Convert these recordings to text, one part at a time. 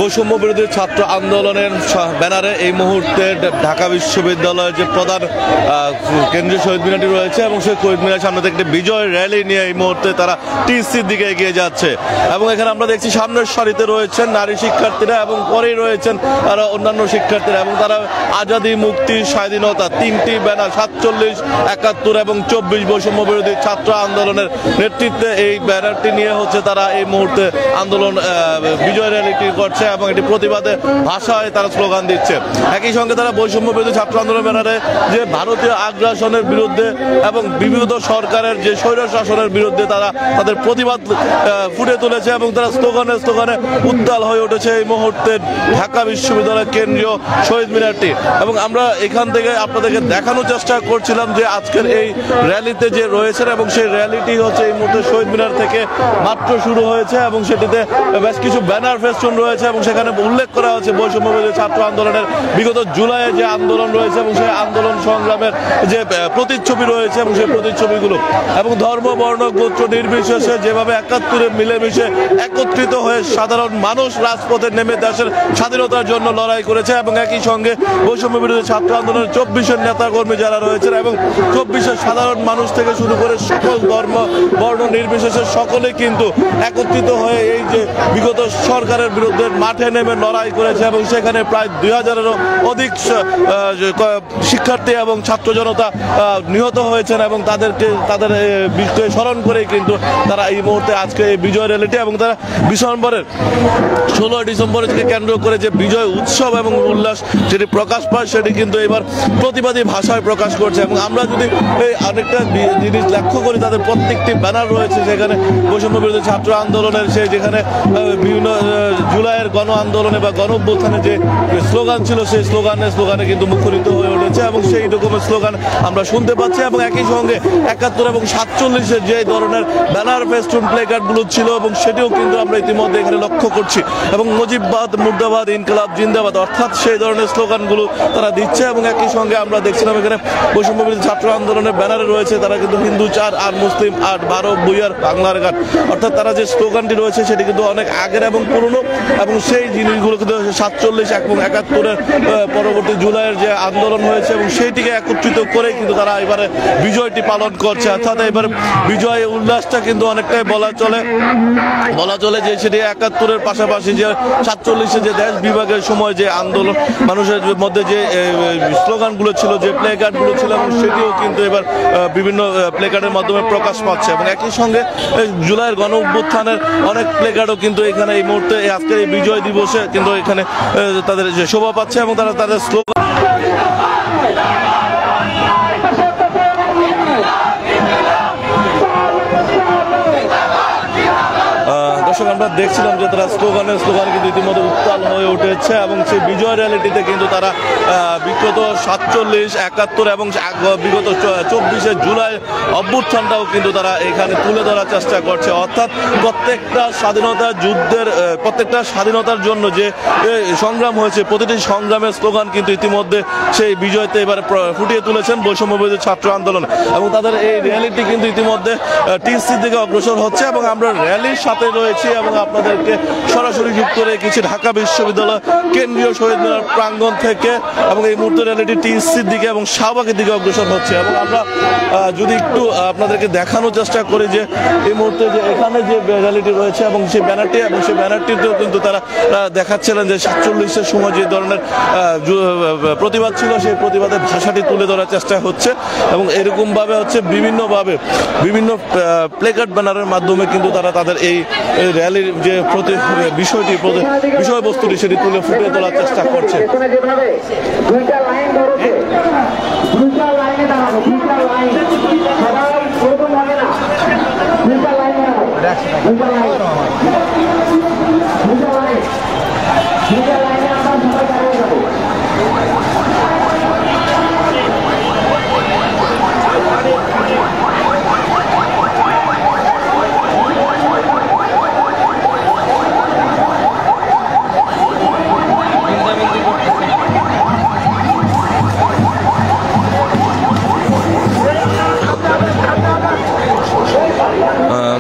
বৈষম্য বিরোধী ছাত্র আন্দোলনের ব্যানারে এই মুহূর্তে ঢাকা বিশ্ববিদ্যালয়ের যে প্রধান কেন্দ্রীয় শহীদ মিনারটি রয়েছে এবং সেই শহীদ মিনারের সামনে থেকে একটি বিজয় র্যালি নিয়ে এই মুহূর্তে তারা টিএসসির দিকে এগিয়ে যাচ্ছে। এবং এখানে আমরা দেখছি সামনের সারিতে রয়েছেন নারী শিক্ষার্থীরা এবং পরেই রয়েছেন আরো অন্যান্য শিক্ষার্থীরা এবং তারা আজাদি, মুক্তি, স্বাধীনতা তিনটি ব্যানার 47, 71 এবং 24 বৈষম্য বিরোধী ছাত্র আন্দোলনের নেতৃত্বে এই ব্যানারটি নিয়ে হচ্ছে তারা এই মুহূর্তে আন্দোলন বিজয় র্যালিটি করছে এবং এটি প্রতিবাদে ভাষায় তারা স্লোগান দিচ্ছে। একই সঙ্গে তারা বৈষম্য বিরোধী ছাত্র আন্দোলন ব্যানারে যে ভারতীয় আগ্রাসনের বিরুদ্ধে এবং বিবিধ সরকারের যে স্বৈর শাসনের বিরুদ্ধে তারা তাদের প্রতিবাদ ফুটে তুলেছে এবং তারা স্লোগানে স্লোগানে উত্তাল হয়ে উঠেছে এই মুহূর্তে ঢাকা বিশ্ববিদ্যালয়ের কেন্দ্রীয় শহীদ মিনারটি। এবং আমরা এখান থেকে আপনাদেরকে দেখানোর চেষ্টা করছিলাম যে আজকের এই র্যালিতে যে রয়েছেন এবং সেই র্যালিটি হচ্ছে এই মুহূর্তে শহীদ মিনার থেকে মাত্র শুরু হয়েছে এবং সেটিতে বেশ কিছু ব্যানার ফেস্টুন রয়েছে এবং সেখানে উল্লেখ করা হচ্ছে বৈষম্য বিরোধী ছাত্র আন্দোলনের বিগত জুলাইয়ে যে আন্দোলন রয়েছে এবং সেই আন্দোলন সংগ্রামের যে প্রতিচ্ছবি রয়েছে এবং সেই প্রতিচ্ছবিগুলো এবং ধর্ম, বর্ণ, গোত্র নির্বিশেষে যেভাবে 71-এ মিলেমিশে একত্রিত হয়ে সাধারণ মানুষ রাজপথে নেমে দেশের স্বাধীনতার জন্য লড়াই করেছে এবং একই সঙ্গে বৈষম্য বিরোধী ছাত্র আন্দোলনের 24-এর নেতাকর্মী যারা রয়েছেন এবং 24-এর সাধারণ মানুষ থেকে শুরু করে সকল ধর্ম, বর্ণ নির্বিশেষে সকলে কিন্তু একত্রিত হয়ে এই যে বিগত সরকারের বিরুদ্ধে মাঠে নেমে লড়াই করেছে এবং সেখানে প্রায় 2000-এরও অধিক শিক্ষার্থী এবং ছাত্র জনতা নিহত হয়েছেন এবং তাদের বিষয়কে স্মরণ করেই কিন্তু তারা এই মুহূর্তে আজকে এই বিজয় র্যালিটি এবং তারা 16 ডিসেম্বরকে কেন্দ্র করে যে বিজয় উৎসব এবং উল্লাস যেটি প্রকাশ পায় সেটি কিন্তু এবার প্রতিবাদী ভাষায় প্রকাশ করছে। এবং আমরা যদি এই অনেকটা জিনিস লক্ষ্য করি তাদের প্রত্যেকটি ব্যানার রয়েছে সেখানে বৈষম্য বিরোধী ছাত্র আন্দোলনের সেই যেখানে বিভিন্ন জুলাইয়ের গণ আন্দোলনে বা গণ অভ্যুত্থানে যে স্লোগান ছিল সেই স্লোগানে কিন্তু মুখরিত হয়ে উঠেছে এবং সেই রকমের স্লোগান আমরা শুনতে পাচ্ছি। এবং একই সঙ্গে 71 এবং 47-এর যে ধরনের ব্যানার ফেস্টুন প্লেকার্ডগুলো ছিল এবং সেটিও কিন্তু আমরা ইতিমধ্যে এখানে লক্ষ্য করছি এবং মুজিববাদ, মুর্দাবাদ, ইনকলাব জিন্দাবাদ অর্থাৎ সেই ধরনের স্লোগানগুলো তারা দিচ্ছে। এবং একই সঙ্গে আমরা দেখছিলাম এখানে বৈষম্য বিরোধী ছাত্র আন্দোলনের ব্যানারে রয়েছে তারা কিন্তু হিন্দু 4 আর মুসলিম 8, 12 বুইয়ার বাংলার গান অর্থাৎ তারা যে স্লোগানটি রয়েছে সেটি কিন্তু অনেক আগের এবং পুরনো এবং সেই জিনিসগুলো কিন্তু 47 এবং 71-এর পরবর্তী জুলাইয়ের যে আন্দোলন হয়েছে এবং সেইটিকে একত্রিত করে কিন্তু তারা এবারে বিজয়টি পালন করছে। অর্থাৎ এবার বিজয় উল্লাসটা কিন্তু অনেকটাই বলা চলে যে সেটি 71-এর পাশাপাশি যে 47-এ যে দেশ বিভাগের সময় যে আন্দোলন মানুষের মধ্যে যে স্লোগানগুলো ছিল, যে প্লেকার্ডগুলো ছিল এবং সেটিও কিন্তু এবার বিভিন্ন প্লেকার্ডের মাধ্যমে প্রকাশ পাচ্ছে। এবং একই সঙ্গে জুলাইয়ের গণ অভ্যুত্থানের অনেক প্লেকার্ডও কিন্তু এখানে এই মুহূর্তে আজকের এই বিজয় দিবসে কিন্তু এখানে তাদের যে শোভা পাচ্ছে এবং তারা তাদের স্লোগান আমরা দেখছিলাম যে তারা স্লোগান কিন্তু ইতিমধ্যে উত্তাল হয়ে উঠেছে এবং সেই বিজয় র্যালিটিতে কিন্তু তারা বিগত 47, 71 এবং বিগত 24 জুলাই অভ্যুত্থানটাও কিন্তু তারা এখানে তুলে ধরার চেষ্টা করছে। অর্থাৎ প্রত্যেকটা স্বাধীনতার জন্য যে সংগ্রাম হয়েছে প্রতিটি সংগ্রামের স্লোগান কিন্তু ইতিমধ্যে সেই বিজয়তে এবার ফুটিয়ে তুলেছেন বৈষম্য বিরোধী ছাত্র আন্দোলন এবং তাদের এই র্যালিটি কিন্তু ইতিমধ্যে টিএসসির দিকে অগ্রসর হচ্ছে এবং আমরা র্যালির সাথে রয়েছি এবং আপনাদেরকে সরাসরি যুক্ত রেখেছি ঢাকা বিশ্ববিদ্যালয় কেন্দ্রীয় শহীদ মিনার প্রাঙ্গণ থেকে এবং এই মুহূর্তে র্যালিটি টিএসসির দিকে এবং শাহবাগের দিকে অগ্রসর হচ্ছে। এবং আমরা যদি একটু আপনাদেরকে দেখানোর চেষ্টা করি যে এই মুহূর্তে যে এখানে যে র্যালিটি রয়েছে এবং সেই ব্যানারটিতেও কিন্তু তারা দেখাচ্ছিলেন যে 47-এর সময় যে ধরনের প্রতিবাদ ছিল সেই প্রতিবাদের ভাষাটি তুলে ধরার চেষ্টা হচ্ছে এবং এরকমভাবে হচ্ছে বিভিন্ন প্লেকার্ড ব্যানারের মাধ্যমে কিন্তু তারা তাদের এই র্যালির যে বিষয়বস্তুটি সেটি তুলে ফুটিয়ে তোলার চেষ্টা করছে।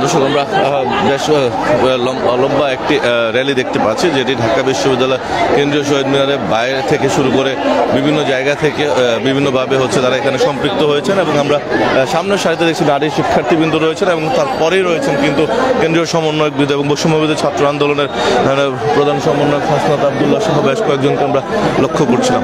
দর্শক আমরা বেশ বেশ লম্বা একটি র্যালি দেখতে পাচ্ছি, যেটি ঢাকা বিশ্ববিদ্যালয় কেন্দ্রীয় শহীদ মিনারের বাইরে থেকে শুরু করে বিভিন্ন জায়গা থেকে বিভিন্নভাবে তারা এখানে সম্পৃক্ত হয়েছেন। এবং আমরা সামনের সারিতে দেখছি নারী শিক্ষার্থীবৃন্দ রয়েছেন এবং তারপরেই রয়েছেন কিন্তু কেন্দ্রীয় সমন্বয়কবৃন্দ এবং বৈষম্যবিরোধী ছাত্র আন্দোলনের প্রধান সমন্বয়ক হাসনাত আব্দুল্লাহ সহ বেশ কয়েকজনকে আমরা লক্ষ্য করছিলাম।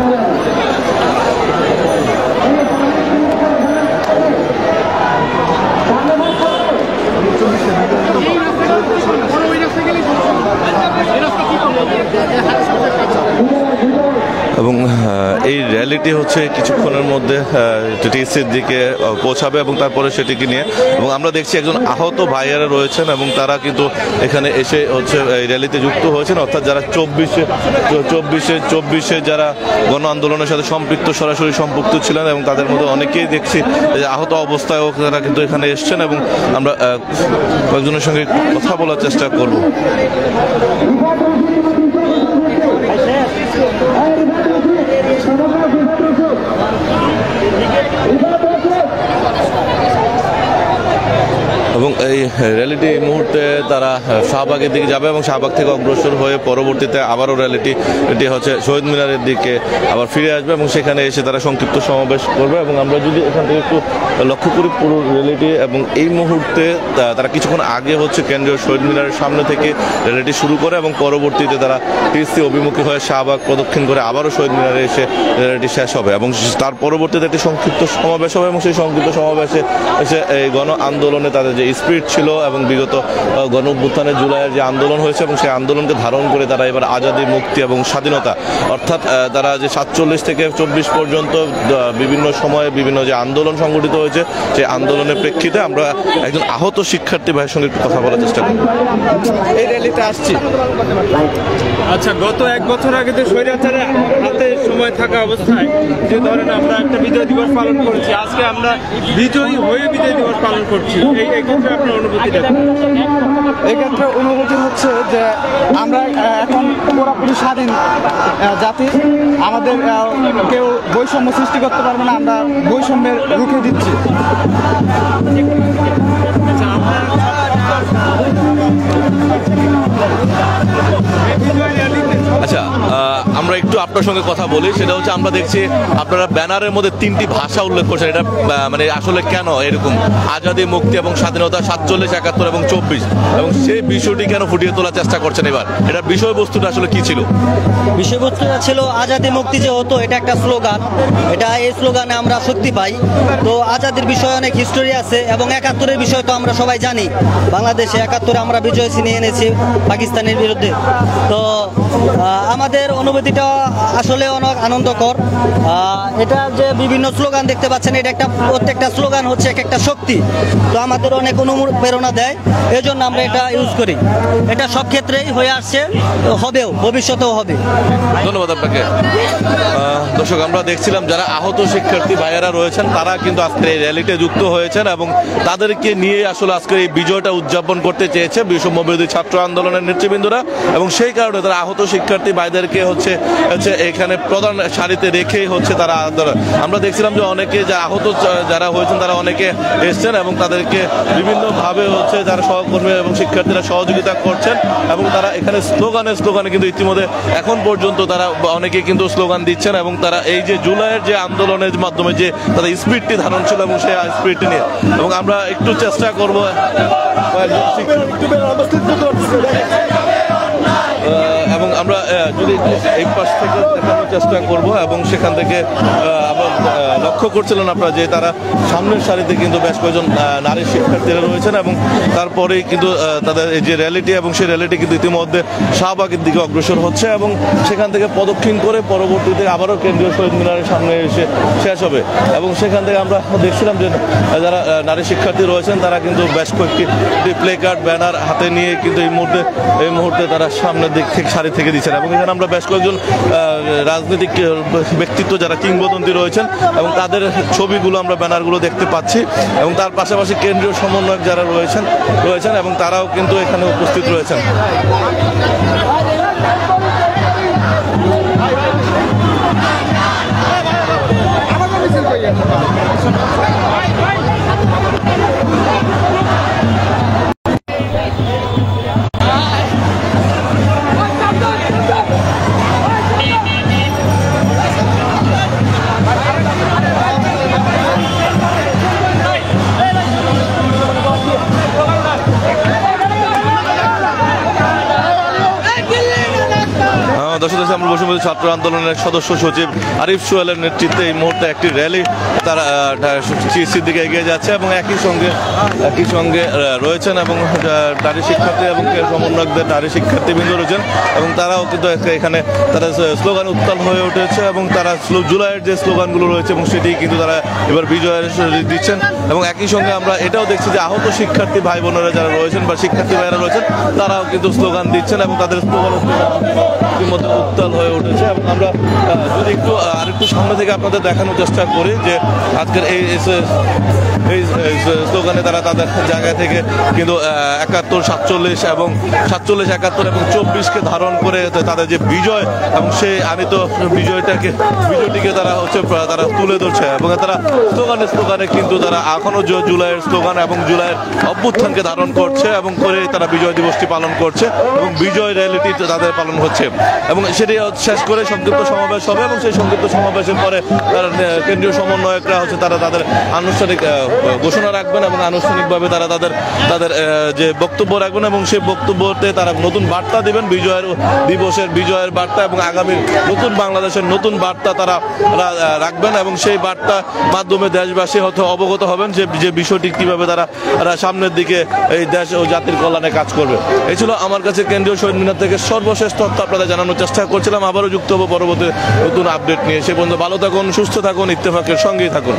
এবং এই র্যালিটি কিছুক্ষণের মধ্যে টিএসসির দিকে পৌঁছাবে এবং তারপরে সেটিকে নিয়ে, এবং আমরা দেখছি একজন আহত ভাইয়েরা রয়েছেন এবং তারা কিন্তু এখানে এসে এই র্যালিতে যুক্ত হয়েছেন, অর্থাৎ যারা চব্বিশে যারা গণ আন্দোলনের সাথে সরাসরি সম্পৃক্ত ছিলেন এবং তাদের মধ্যে অনেকেই দেখছি আহত অবস্থায় তারা কিন্তু এখানে এসছেন। এবং আমরা কয়েকজনের সঙ্গে কথা বলার চেষ্টা করব। এবং এই র্যালিটি এই মুহূর্তে তারা শাহবাগের দিকে যাবে এবং শাহবাগ থেকে অগ্রসর হয়ে পরবর্তীতে আবারও র্যালিটি শহীদ মিনারের দিকে আবার ফিরে আসবে এবং সেখানে এসে তারা সংক্ষিপ্ত সমাবেশ করবে। এবং আমরা যদি এখান থেকে একটু লক্ষ্য করি পুরো র্যালিটি, এবং এই মুহূর্তে তারা কিছুক্ষণ আগে কেন্দ্রীয় শহীদ মিনারের সামনে থেকে র্যালিটি শুরু করে এবং পরবর্তীতে তারা টিএসসি অভিমুখী হয়ে শাহবাগ প্রদক্ষিণ করে আবারও শহীদ মিনারে এসে র্যালিটি শেষ হবে এবং তার পরবর্তীতে একটি সংক্ষিপ্ত সমাবেশ হবে। এবং সেই সংক্ষিপ্ত সমাবেশে এই গণ আন্দোলনে তাদের যে স্পিরিট ছিল এবং বিগত গণ অভ্যুত্থানের জুলাইয়ের যে আন্দোলন হয়েছে এবং সেই আন্দোলনকে ধারণ করে তারা এবার আজাদি, মুক্তি এবং স্বাধীনতা, অর্থাৎ তারা যে 47 থেকে 24 পর্যন্ত বিভিন্ন সময়ে বিভিন্ন যে আন্দোলন সংগঠিত হয়েছে সেই আন্দোলনের প্রেক্ষিতে আমরা একজন আহত শিক্ষার্থী ভাইয়ের সঙ্গে একটু কথা বলার চেষ্টা করি। এই র্যালিতে আসছি। আচ্ছা, গত 1 বছর আগে তো স্বৈরাচারের হাতে সময় থাকা অবস্থায় যে ধরেন আমরা একটা বিজয় দিবস পালন করেছি, আজকে আমরা বিজয়ী হয়ে বিজয় দিবস পালন করছি, এই ক্ষেত্রে আপনার অনুভূতিটা? এই ক্ষেত্রে অনুভূতি হচ্ছে যে আমরা এখন পুরোপুরি স্বাধীন জাতি, আমাদের কেউ বৈষম্য সৃষ্টি করতে পারবে না, আমরা বৈষম্যের রুখে দিচ্ছি। আচ্ছা, আমরা একটু আপনার সঙ্গে কথা বলি। সেটা আমরা দেখছি আপনারা ব্যানারের মধ্যে 3টি ভাষা উল্লেখ করছেন। এটা মানে আসলে কেন এরকম? আজাদি, মুক্তি এবং স্বাধীনতা, 47, 71 এবং 24, এবং সেই বিষয়টি কেন ফুটিয়ে তোলার চেষ্টা করছেন এবার? এটার বিষয়বস্তুটা আসলে কি ছিল? বিষয়বস্তুটা ছিল আজাদি মুক্তি যে হতো, এটা একটা স্লোগান, এই স্লোগানে আমরা শক্তি পাই। তো আজাদির বিষয়ে অনেক হিস্টোরি আছে এবং 71-এর বিষয় তো আমরা সবাই জানি, বাংলাদেশে 71-এ আমরা বিজয় ছিনিয়ে এনেছি পাকিস্তানের বিরুদ্ধে। তো আমাদের অনুভূতিটা আসলে অনেক আনন্দকর। এটা যে বিভিন্ন স্লোগান দেখতে পাচ্ছেন, এটা প্রত্যেকটা স্লোগান এক একটা শক্তি, তো আমাদের অনেক অনুপ্রেরণা দেয়, এজন্য আমরা এটা ইউজ করি। এটা সব ক্ষেত্রেই হয়ে আসছে, হবেও, ভবিষ্যতেও হবে। ধন্যবাদ আপনাকে। দর্শক, আমরা দেখছিলাম যারা আহত শিক্ষার্থী ভাইয়েরা রয়েছেন তারা কিন্তু আজকের এই র্যালিতে যুক্ত হয়েছেন এবং তাদেরকে নিয়ে আসলে আজকের এই বিজয়টা উদযাপন করতে চেয়েছে বৈষম্য বিরোধী ছাত্র আন্দোলনের নেতৃবৃন্দরা, এবং সেই কারণে তারা আহত শিক্ষার্থী ভাইদেরকে এখানে প্রধান সারিতে রেখেই তারা আমরা দেখছিলাম যে অনেকে আহত যারা হয়েছেন তারা অনেকে এসছেন এবং তাদেরকে বিভিন্নভাবে যারা সহকর্মী এবং শিক্ষার্থীরা সহযোগিতা করছেন এবং তারা এখানে স্লোগানে কিন্তু ইতিমধ্যে এখন পর্যন্ত তারা অনেকে কিন্তু স্লোগান দিচ্ছেন এবং তারা এই যে জুলাইয়ের যে আন্দোলনের মাধ্যমে যে তাদের স্পিরিটটি ধারণ ছিল এবং সেই স্পিরিটটি নিয়ে, এবং আমরা একটু চেষ্টা করবো এবং আমরা যদি এই পাশ থেকে দেখানোর চেষ্টা করব এবং সেখান থেকে আবার লক্ষ্য করছিলেন আপনারা যে তারা সামনের সারিতে কিন্তু বেশ কয়েকজন নারী শিক্ষার্থীরা রয়েছেন এবং তারপরেই কিন্তু তাদের এই যে র্যালিটি এবং সেই র্যালিটি কিন্তু ইতিমধ্যে শাহবাগের দিকে অগ্রসর হচ্ছে এবং সেখান থেকে প্রদক্ষিণ করে পরবর্তীতে আবারও কেন্দ্রীয় শহীদ মিনারের সামনে এসে শেষ হবে। এবং সেখান থেকে আমরা দেখছিলাম যে যারা নারী শিক্ষার্থী রয়েছেন তারা কিন্তু বেশ কয়েকটি প্লে কার্ড, ব্যানার হাতে নিয়ে কিন্তু এই মুহূর্তে তারা সামনের দিক থেকে সারি থেকে দিচ্ছেন এবং এখানে আমরা বেশ কয়েকজন রাজনৈতিক ব্যক্তিত্ব যারা কিংবদন্তি রয়েছেন এবং তাদের ছবিগুলো আমরা ব্যানারগুলো দেখতে পাচ্ছি এবং তার পাশাপাশি কেন্দ্রীয় সমন্বয়ক যারা রয়েছেন এবং তারাও কিন্তু এখানে উপস্থিত রয়েছেন। দর্শক আমরা বৈষম্য ছাত্র আন্দোলনের সদস্য সচিব আরিফ সোহেলের নেতৃত্বে এই মুহূর্তে একটি র্যালি তারা টিএসসির দিকে এগিয়ে যাচ্ছে এবং একই সঙ্গে রয়েছেন এবং নারী শিক্ষার্থী এবং সমন্বয়কদের নারী শিক্ষার্থীবৃন্দ রয়েছেন এবং তারাও কিন্তু এখানে তারা স্লোগান উত্তাল হয়ে উঠেছে এবং তারা জুলাইয়ের যে স্লোগানগুলো রয়েছে এবং সেটি কিন্তু তারা এবার বিজয়ের দিচ্ছেন এবং একই সঙ্গে আমরা এটাও দেখছি যে আহত শিক্ষার্থী ভাই বোনেরা যারা রয়েছেন বা শিক্ষার্থী ভাইয়েরা রয়েছেন তারাও কিন্তু স্লোগান দিচ্ছেন এবং তাদের স্লোগান ইতিমধ্যে উত্তাল হয়ে উঠেছে এবং আমরা যদি আরেকটু সামনে থেকে আপনাদের দেখানোর চেষ্টা করি যে আজকের এই স্লোগানে তারা তাদের জায়গা থেকে কিন্তু 71, 47 এবং 47, 71 এবং 24কে ধারণ করে তাদের যে বিজয় এবং সেই আনিত বিজয়টিকে তারা তুলে ধরছে এবং তারা স্লোগানে কিন্তু তারা এখনো জুলাইয়ের স্লোগান এবং জুলাইয়ের অভ্যুত্থানকে ধারণ করছে এবং করে তারা বিজয় দিবসটি পালন করছে এবং বিজয় র্যালিটি তাদের পালন হচ্ছে এবং সেটি শেষ করে সংক্ষিপ্ত সমাবেশ হবে এবং সেই সংক্ষিপ্ত সমাবেশের পরে তারা কেন্দ্রীয় সমন্বয়করা তারা তাদের আনুষ্ঠানিক ঘোষণা রাখবেন এবং আনুষ্ঠানিকভাবে তারা তাদের যে বক্তব্য রাখবেন এবং সেই বক্তব্যতে তারা নতুন বার্তা দিবেন বিজয়ের বার্তা এবং আগামীর নতুন বাংলাদেশের নতুন বার্তা তারা রাখবেন এবং সেই বার্তা মাধ্যমে দেশবাসী হয়তো অবগত হবেন যে বিষয়টি কিভাবে তারা সামনের দিকে এই দেশ ও জাতির কল্যাণে কাজ করবে। এই ছিল আমার কাছে কেন্দ্রীয় শহীদ মিনার থেকে সর্বশেষ তথ্য আপনাদের জানানোর চেষ্টা করছিলাম। আবারও যুক্ত হবো পরবর্তী নতুন আপডেট নিয়ে। সে পর্যন্ত ভালো থাকুন, সুস্থ থাকুন, ইত্তেফাকের সঙ্গেই থাকুন।